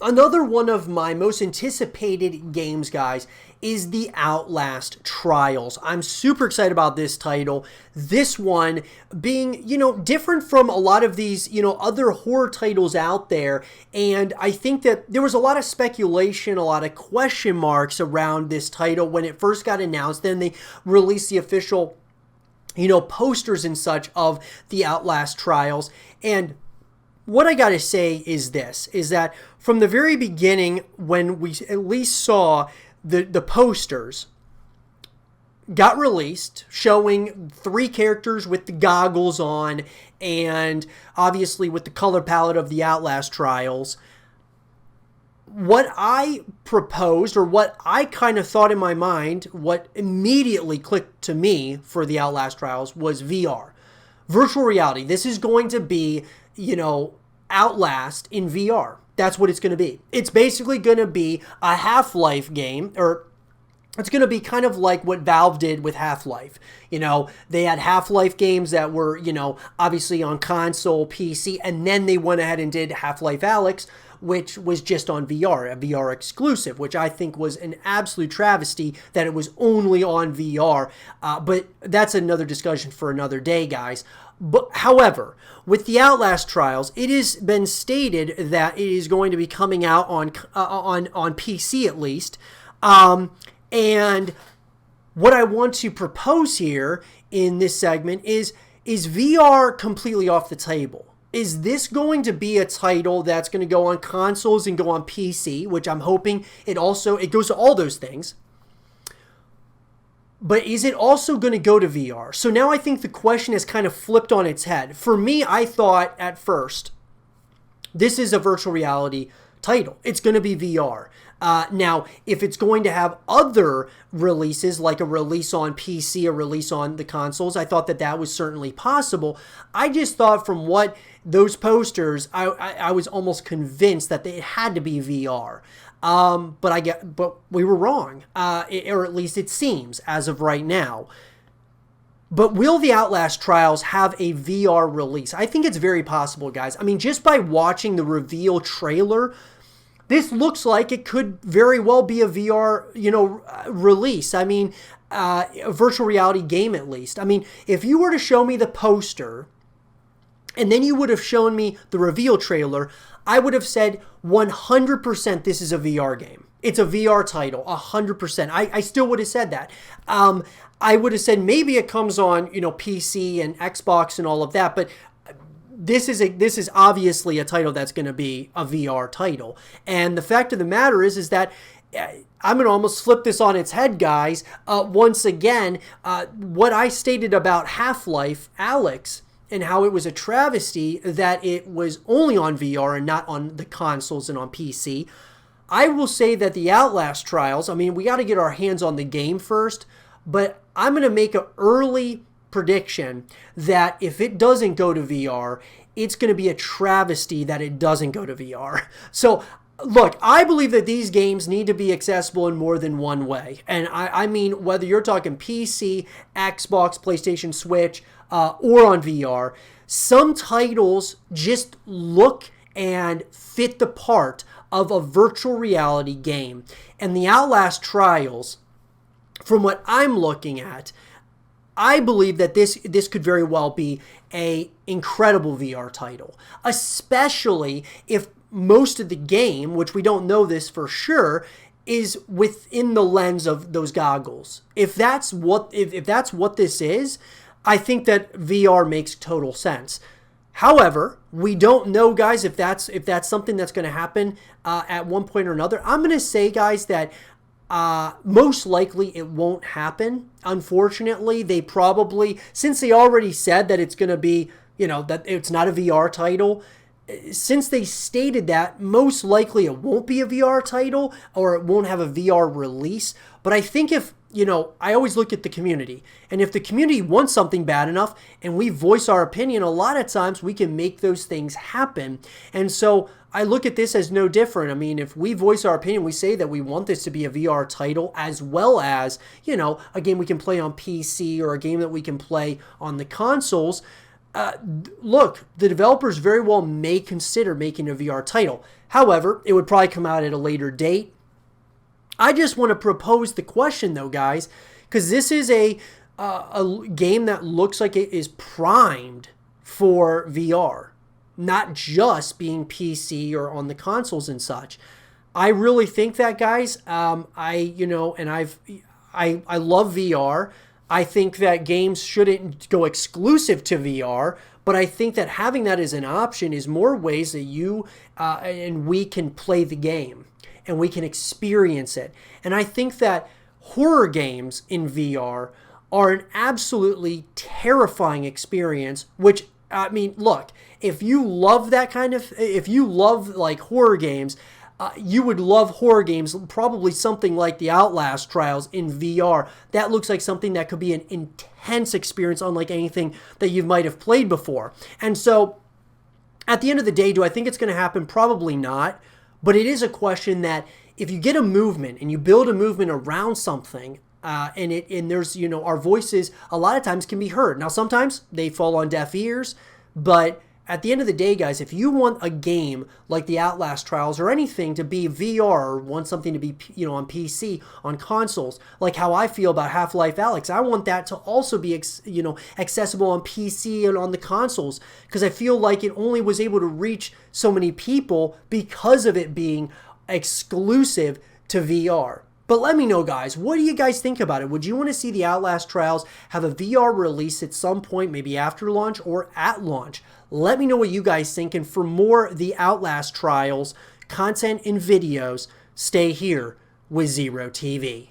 Another one of my most anticipated games, guys, is the Outlast Trials. I'm super excited about this title. This one being, different from a lot of these, other horror titles out there. And I think that there was a lot of speculation, a lot of question marks around this title when it first got announced. Then they released the official, posters and such of the Outlast Trials. And what I got to say is this, is that from the very beginning, when we at least saw the posters got released showing 3 characters with the goggles on and obviously with the color palette of the Outlast Trials, what I proposed, or what I kind of thought in my mind, what immediately clicked to me for the Outlast Trials was VR. Virtual reality. This is going to be, Outlast in VR. That's what it's going to be. It's basically going to be a Half-Life game, or it's going to be kind of like what Valve did with Half-Life. They had Half-Life games that were, obviously on console, PC, and then they went ahead and did Half-Life Alyx, which was just on VR, a VR exclusive, which I think was an absolute travesty that it was only on VR. But that's another discussion for another day, guys. But however, with the Outlast Trials, it has been stated that it is going to be coming out on PC at least. And what I want to propose here in this segment is VR completely off the table? Is this going to be a title that's going to go on consoles and go on PC, which I'm hoping it goes to all those things. But is it also going to go to VR? So now I think the question has kind of flipped on its head. For me, I thought at first, this is a virtual reality title. It's going to be VR. Now, if it's going to have other releases, like a release on PC, a release on the consoles, I thought that was certainly possible. I just thought from what those posters, I was almost convinced that it had to be VR. But we were wrong, or at least it seems as of right now. But will the Outlast Trials have a VR release? I think it's very possible, guys. I mean, just by watching the reveal trailer, this looks like it could very well be a VR, release. I mean, a virtual reality game at least. I mean, if you were to show me the poster and then you would have shown me the reveal trailer, I would have said 100% this is a VR game. It's a VR title, 100%. I still would have said that. I would have said maybe it comes on, PC and Xbox and all of that, but this is obviously a title that's going to be a VR title. And the fact of the matter is that I'm going to almost flip this on its head, guys. Once again, what I stated about Half-Life Alyx and how it was a travesty that it was only on VR and not on the consoles and on PC. I will say that the Outlast Trials, I mean, we got to get our hands on the game first, but I'm going to make an early prediction that if it doesn't go to VR, it's going to be a travesty that it doesn't go to VR. So, look, I believe that these games need to be accessible in more than one way. And I mean, whether you're talking PC, Xbox, PlayStation, Switch, or on VR, some titles just look and fit the part of a virtual reality game. And the Outlast Trials, from what I'm looking at, I believe that this could very well be a incredible VR title, especially if most of the game, which we don't know this for sure, is within the lens of those goggles. If that's what this is, I think that VR makes total sense. However, we don't know, guys, if that's something that's going to happen at one point or another. I'm going to say, guys, that most likely it won't happen. Unfortunately, they probably, since they already said that it's going to be, that it's not a VR title, since they stated that, most likely it won't be a VR title or it won't have a VR release. But I think if, I always look at the community. And if the community wants something bad enough and we voice our opinion, a lot of times we can make those things happen. And so I look at this as no different. I mean, if we voice our opinion, we say that we want this to be a VR title as well as, a game we can play on PC or a game that we can play on the consoles, look, the developers very well may consider making a VR title. However, it would probably come out at a later date. I just want to propose the question, though, guys, because this is a game that looks like it is primed for VR, not just being PC or on the consoles and such. I really think that, guys. I love VR. I think that games shouldn't go exclusive to VR, but I think that having that as an option is more ways that you and we can play the game and we can experience it. And I think that horror games in VR are an absolutely terrifying experience, which, I mean, look, if you love that kind of, if you love like horror games, you would love horror games, probably something like the Outlast trials in VR. That looks like something that could be an intense experience unlike anything that you might have played before. And so at the end of the day, do I think it's going to happen? Probably not. But it is a question that if you get a movement and you build a movement around something, and there's, our voices a lot of times can be heard. Now, sometimes they fall on deaf ears, but at the end of the day, guys, if you want a game like the Outlast trials or anything to be VR, or want something to be, on PC, on consoles, like how I feel about Half-Life Alyx, I want that to also be, accessible on PC and on the consoles, because I feel like it only was able to reach so many people because of it being exclusive to VR. But let me know, guys, what do you guys think about it? Would you want to see the Outlast trials have a VR release at some point, maybe after launch or at launch? Let me know what you guys think. And for more The Outlast trials content and videos, stay here with Zero TV.